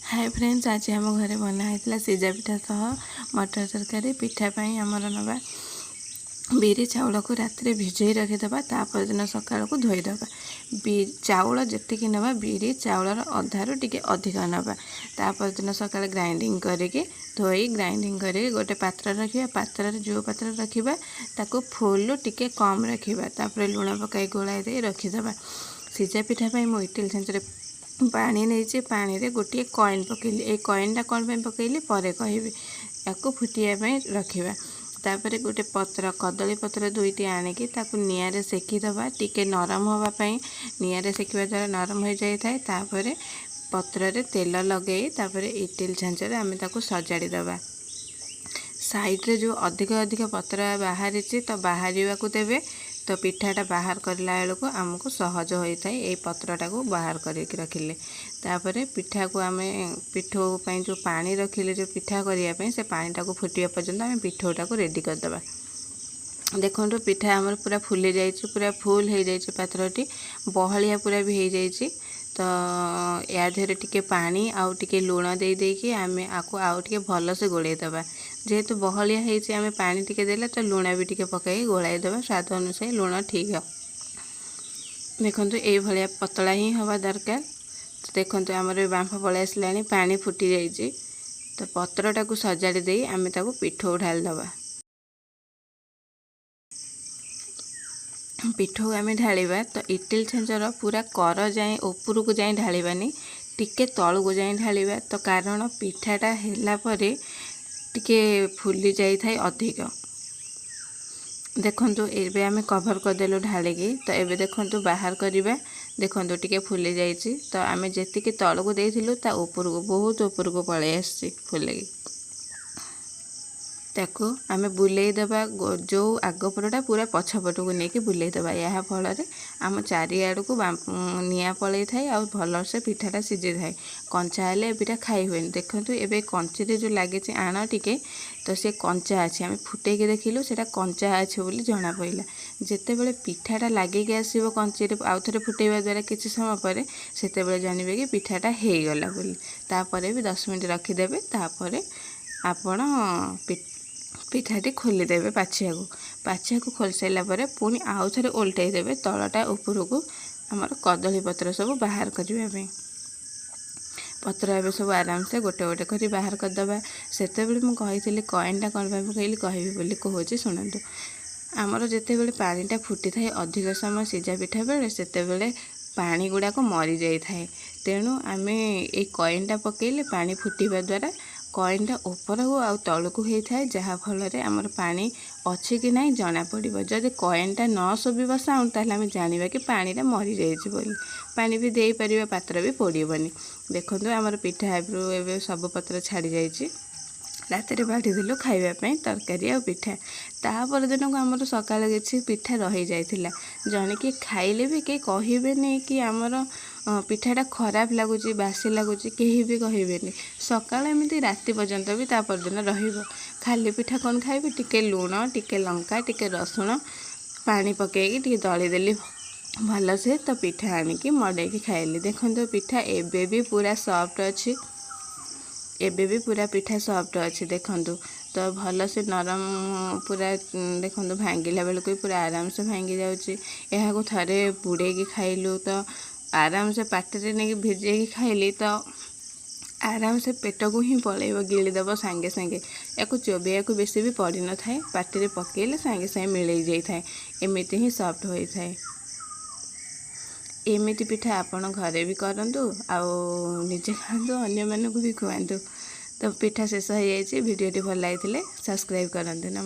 Hi friends, आज आम घरे बनाई सीजा पिठा सह मटर तरकारी। पिठा आमर नवा बिरी चाउल को राति भिजई रखीदे, तापर दिन सका धोईदे। चाउल जी नवा बिरी चाउलर अधारू टी अधिक नवा, तापर दिन सका ग्राइंडिंग करके धोई ग्राइंडिंग करके गोटे पात्र रखा। पात्र जो पात्र रखा ताको फुल टिके कम रखा, तापर लुण पकाई गोलाई दे रखीदे। सीजा पिठा मु इटिल छांचरे पानी नहीं, पानी रे गोटे कॉइन पकईली। ए कॉइनटा कौन पकईली पर कहबी। या फुटिया रखा, तापर गोटे पत्र कदली पत्र दुईटी आणिकी ताकू निआरे सेकीदबा। टिके नरम होगापाई निआरे सेकिबा द्वारा नरम हो जाए। तापर पत्र रे तेल लगे, तापर इटिल छांचरे आमे ताकू सजाड़ी दबा। साइड रे जो अधिक अधिक पत्र बाहरी तो बाहर को देवे, तो पिठाटा बाहर करला बेलू आमको सहज होता है। ये पत्रटा को बाहर करके रखिले, तापर पिठा को आम पिठो जो पानी रखिले जो पिठा करने से पानीटा को फुटिया पर्यंत आम पिठोटा को रेडी करदबा। देखो पिठा आमर पूरा फुली जाइए, पूरा फुल हो जाए पात्रटी, बहलिया पूरा भी हो जाए। तो या देहरे टिके पानी आउ टिके लुण दे देकी आमे आको आउ टिके भल से गोलाई दबा। जेहेतु बहलिया होइछि आमे पानी टिके देला तो लुण भी टिके पकाई गोलाई दबा। स्वाद अनुसार लुण ठीक है। देखंतु एई भलिया पतला ही हवा दरकार। तो देखंतु आमर बांफ पळै आसलानी, पानी फुटी जाइछि। तो पत्रटा को सजाड़ी देई आमे ताको पिठो ढाल दबा। पिठो आम ढालिबा तो इटिल छांचर पूरा कर जाए ऊपर को जाए ढालिबानी, टिके तलू को जाए ढालिबा। तो कारण पिठाटा हैला परे टिके फुली जाई थाए अधिक। देखंतु एबे आमे कवर करदेलु ढालिकी। तो एबे देखंतु बाहर करिबा। देखंतु टिके फुली जाइछि। तो आमे जेतिके तलू को देइथिलु ता ऊपर को बहुत ऊपर को पळै आछि फुलेगी। ताको आमे बुलेई दबा। जो आगपरटा पूरा पछपट को लेकिन बुलेई दबा। या फल आम चारिआड़ को निआ पलई थाए आ भल से पिठाटा सीझी थाए। कंचा हेले पिठा खाई हुए। देखंतु एबे कंची जो लगे आण टिके, तो से कंचा अच्छे आम फुटेकी देखिलु सेटा कंचा अच्छे बोली जना पड़ा। जितेबले पिठाटा लगे आसो कंची आउ थे फुटेवा द्वारा किसी समय पर से जानवे कि पिठाटा हो गला बोली। तापर भी 10 मिनट रखीदेवे। तापर आपण पिठाटी खोलीदेवे पाछिया को खोल सारा पर पुणी आउ थे ओल्टाई देवे तलटा ऊपर को। आमर कदली पत्र सब बाहर करने पत्र एवं सब आराम से गोटे गोटे कर बाहर करदे। से मुझे कॉइनटा कौन पकईली कहबी बोली कहूँ शुणु। आमर जिते पानीटा फुटी थाए अधिक समय सीजा पिठा बेले से पानी गुड़ाक मरी जाए थाए। तेणु आम ये कॉइनटा पकईले पानी फुटवा द्वारा कॉइनटा ऊपर को आउ तलू को होता है, जहाँफल आमर पानी अच्छी कि नहीं जना पड़ो। जदि कॉइनटा न शुभ साउंड ताहले आम जानिबा कि पानीटा मरी जाइए बोली। पानी भी दे पारिबा, पात्र भी पोड़बनी। देखो आमर पिठा एवं सब पत्र छाड़ी जाइए। राति बाढ़ी देलु खाइबापी तरकारी आ पिठा। तापर दिन को आमर सकाल किसी पिठा रही जाइथिला। जने कि खाइले भी कहीं कहबेनि कि आमर पिठाटा खराब लगुच बासी लगुच, कहीं भी कहबेनि। सकाल एमती राति पर्यंत भी तापर दिन रहिबो। खाली पिठा कौन खाइबे, टिके लुण टिके लंका टिके रसुण पानी पकईकी टिके दली देली भल से। तो पिठा आनिकी मड़ेकी खाइली। देखो पिठा एबे भी पूरा सॉफ्ट अच्छी, एबे भी पूरा पिठा सॉफ्ट अच्छी। देखंतु तो भल से नरम पूरा। देखंतु भांगिला बेलू को पूरा आराम से भांगी जाउची। एहा को थरे बुड़ेकी खाइलु तो आराम से पाटे नहीं भिजेकी खाइली तो आराम से पेट को ही पलैब, गिलीदेव सांगे सांगे। या चोबेया को बेसी भी पड़ न थाए, पाटे पकईले सांगे सांगे मिलई जाए। एमती ही सॉफ्ट होता है। एमिति पिठा आपण घरे भी करंतु आउ निजे खातु, अन्य मानक भी खुआंतु। तो पिठा शेष हो जाए। वीडियोटी भल लगी सब्सक्राइब करंतु। नमस्कार।